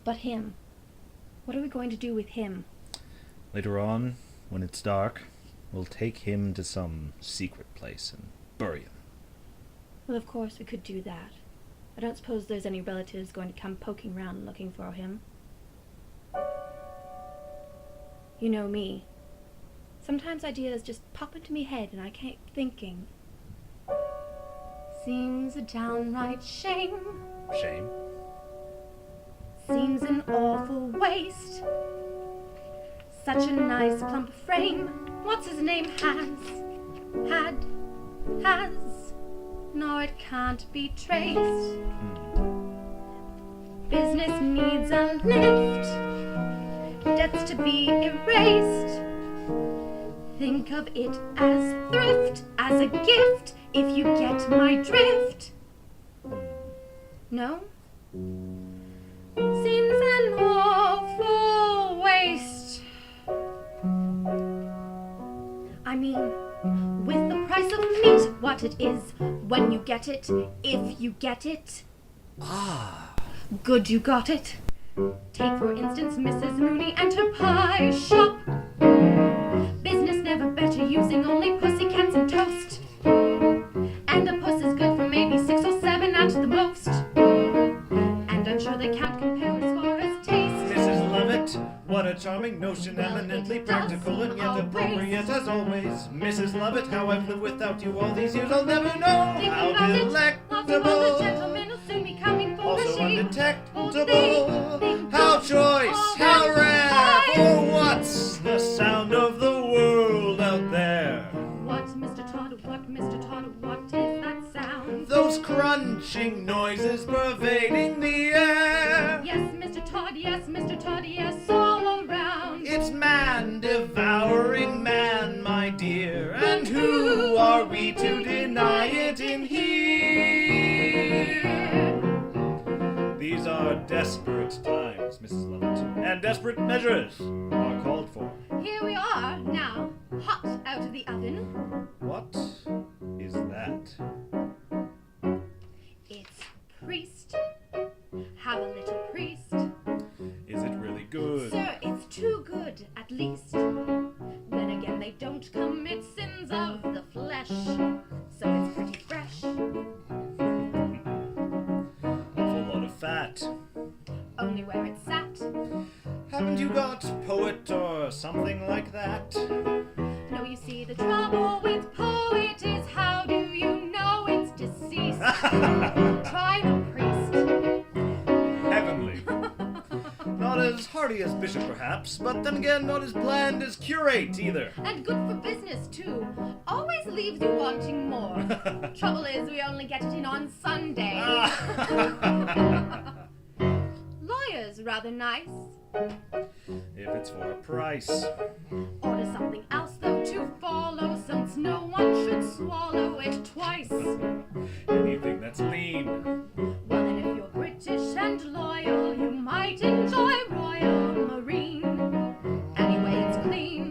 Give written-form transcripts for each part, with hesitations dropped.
But him. What are we going to do with him? Later on, when it's dark, we'll take him to some secret place and bury him. Well, of course we could do that. I don't suppose there's any relatives going to come poking round looking for him. You know me. Sometimes ideas just pop into me head and I can't thinking. Seems a downright shame. Shame? Seems an awful waste. Such a nice plump frame. What's his name has. No, it can't be traced. Business needs a lift. Debts to be erased. Think of it as thrift, as a gift, if you get my drift. No? Seems an awful waste. I mean, with the price of meat, what it is, when you get it, if you get it. Ah. Good you got it. Take for instance Mrs. Mooney and her pie shop. Business never better using only pussycats and toast. And a puss is good for maybe 6 or 7 at the most. And I'm sure they can't compare as far as taste. Mrs. Lovett, what a charming notion, Well, eminently it practical does and yet always. appropriate as always. Mrs. Lovett, how I've lived without you all these years, I'll never know. Think How about it. Lots of other delectable, gentlemen will soon be coming for the also sheep. undetectable. How choice, how rare, for what's the sound of the world out there? What, Mr. Todd, what is that sound? Those crunching noises pervading the air. Yes, Mr. Todd, yes, all around. It's man devouring man, my dear, and who are we to deny it in here? These are desperate times, Mrs. Lovett, and desperate measures are called for. Here we are, now, hot out of the oven. What is that? It's priest. Have a little priest. Is it really good? Sir, it's too good, at least. Then again, they don't commit sins of the flesh, so it's pretty fresh. Awful lot of fat. Only where it's sat. Haven't you got poet or something like that? No, you see, the trouble with poet is how do you know it's deceased? Try the priest. Heavenly. Not as hearty as bishop, perhaps, but then again, not as bland as curate, either. And good for business, too. Always leaves you wanting more. Trouble is, we only get it in on Sunday. Lawyers, rather nice. If it's for a price. Order something else, though, to follow, since no one should swallow it twice. Anything that's lean. Well, then, if you're British and loyal, you might enjoy Royal Marine. Anyway, it's clean,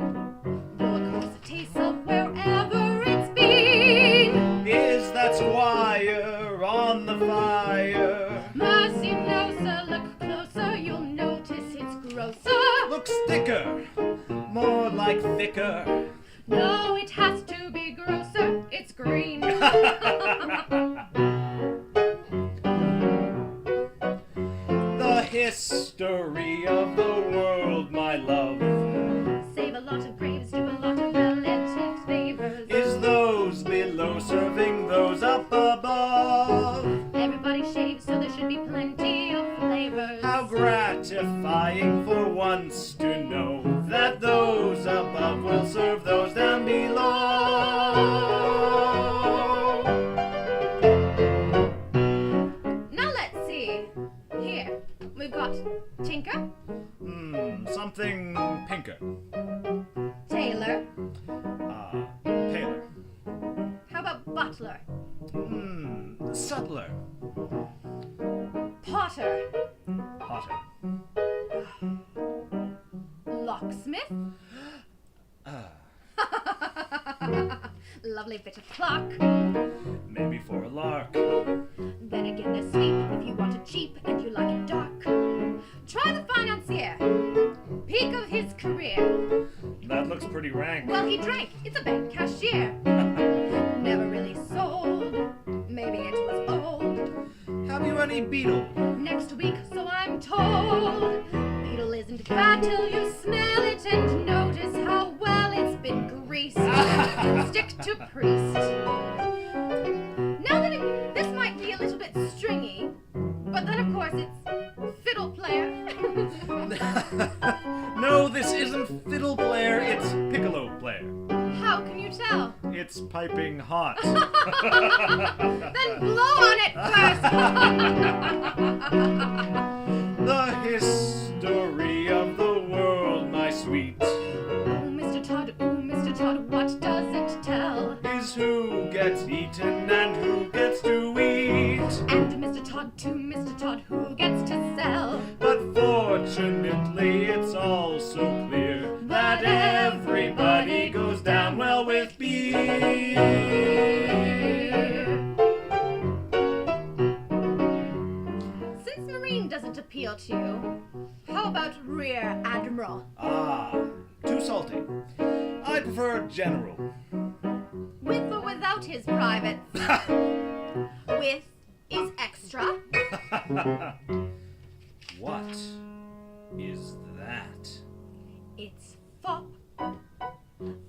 though of course it tastes of wherever it's been. Is that squire on the fire? Mercy, no, sir, look closer, you'll notice it's grosser. Looks thicker, more like thicker. No, it has to be grosser, it's green. The history of the world, my love, Save a lot of graves, do a lot of relative favors. is those below serving those up above. Everybody shaves, so there should be plenty of flavors. How gratifying for once to know that those above will serve those down below. Now let's see. Here, we've got tinker, Something pinker. tailor. Paler. How about butler, Subtler. potter, Hotter. locksmith. Lovely bit of clock. Maybe for a lark. Then again, there's sweep if you want it cheap and you like it dark. Try fat till you smell it and notice how well it's been greased. Stick to Priest. Now that this might be a little bit stringy, but then of course it's fiddle player. No, this isn't fiddle player, it's piccolo player. How can you tell? It's piping hot. Then blow on it first. The history of the world, my sweet, Mr. Todd, what does it tell? is who gets eaten and who gets to eat. And Mr. Todd, who gets to sell? But fortunately, it's all so clear that everybody goes down well with beer. Since Marine doesn't appeal to you, how about Rear Admiral? Ah, too salty. I prefer general. With or without his privates? With is extra. What is that? It's fop,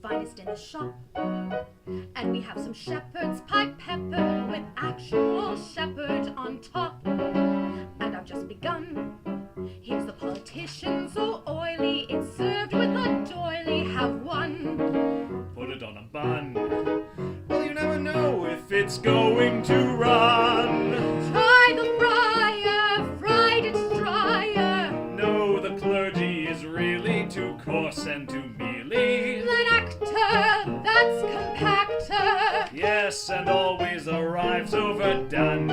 finest in the shop. And we have some shepherd's pie pepper with actual shepherd on top. And I've just begun. Here's the politician so oily, it's served with a doily. Have one. Put it on a bun. Well, you never know if it's going to run. Try the fryer, fried it's drier. No, the clergy is really too coarse and too mealy. An actor, that's compactor. Yes, and always arrives overdone.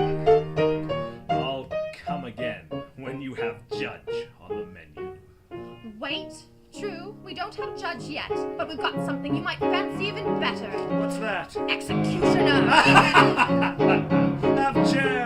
I'll come again when you have judge on the menu. Wait, true, we don't have judge yet, but we've got something you might fancy even better. What's that? Executioner. Have jam.